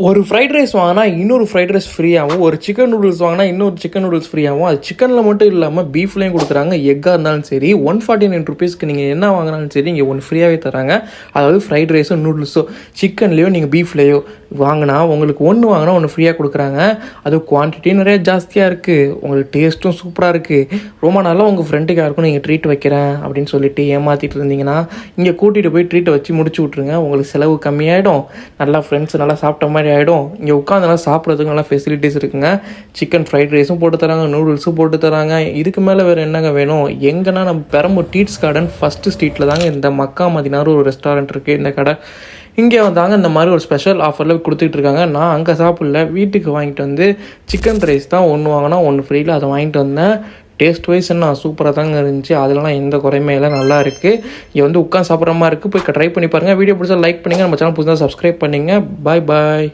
ஒரு fried rice வாங்கினா இன்னொரு ஃப்ரைட் ரைஸ் ஃப்ரீயாகவும், ஒரு சிக்கன் நூடுல்ஸ் வாங்கினா இன்னொரு சிக்கன் நூடுல்ஸ் ஃப்ரீயாகவும், அது சிக்கனில் மட்டும் இல்லாமல் பீஃப்லேயும் கொடுக்குறாங்க. எக்காக இருந்தாலும் சரி, 149 ருபீஸ்க்கு நீங்கள் என்ன வாங்கினாலும் சரி இங்கே ஒன்று ஃப்ரீயாகவே தராங்க. அதாவது ஃப்ரைட் ரைஸோ நூடுல்ஸோ சிக்கன்லேயோ நீங்கள் பீஃப்லேயோ வாங்கினா உங்களுக்கு ஒன்று வாங்கினா ஒன்று ஃப்ரீயாக கொடுக்குறாங்க. அது குவான்டிட்டியும் நிறைய ஜாஸ்தியாக இருக்குது, உங்களுக்கு டேஸ்ட்டும் சூப்பராக இருக்குது. ரொம்ப நாளாக உங்கள் ஃப்ரெண்டுக்கு யாருக்கும் நீங்கள் ட்ரீட் வைக்கிறேன் அப்படின்னு சொல்லிட்டு ஏமாற்றிட்டு இருந்தீங்கன்னா இங்கே கூட்டிகிட்டு போய் ட்ரீட்டை வச்சு முடிச்சு விட்ருங்க. உங்களுக்கு செலவு கம்மியாகிடும், நல்லா ஃப்ரெண்ட்ஸ் நல்லா சாப்பிட்ட மாதிரி ஆகிடும். இங்கே உட்காந்துலாம் சாப்பிட்றதுக்கு நல்லா ஃபெசிலிட்டிஸ் இருக்குங்க. சிக்கன் ஃப்ரைட் ரைஸும் போட்டு தராங்க, நூடுல்ஸும் போட்டு தராங்க. இதுக்கு மேலே வேறு என்னங்க வேணும்? எங்கன்னா நம்ம பெரம்பூர் டீட்ஸ் கார்டன் ஃபஸ்ட்டு ஸ்ட்ரீட்டில் தாங்க இந்த மக்கா மதினார் ஒரு ரெஸ்டாரண்ட் இருக்குது. இந்த கடை இங்கே வந்தாங்க இந்த மாதிரி ஒரு ஸ்பெஷல் ஆஃபரில் கொடுத்துட்ருக்காங்க. நான் அங்கே சாப்பிடல, வீட்டுக்கு வாங்கிட்டு வந்து சிக்கன் ரைஸ் தான் ஒன்று வாங்கினா ஒன்று ஃப்ரீயில் அதை வாங்கிட்டு வந்தேன். டேஸ்ட் வைஸ் என்ன சூப்பராக தாங்க இருந்துச்சு, அதெல்லாம் எந்த குறையுமே இல்லை, நல்லா இருக்குது. இங்கே வந்து உட்காந்து சாப்பிட்ற மாதிரி இருக்குது. போய் ட்ரை பண்ணி பாருங்கள். வீடியோ பிடிச்சா லைக் பண்ணுங்கள், நம்ம சேனல் புதுசாக சப்ஸ்கிரைப் பண்ணிங்க. பாய் பாய்.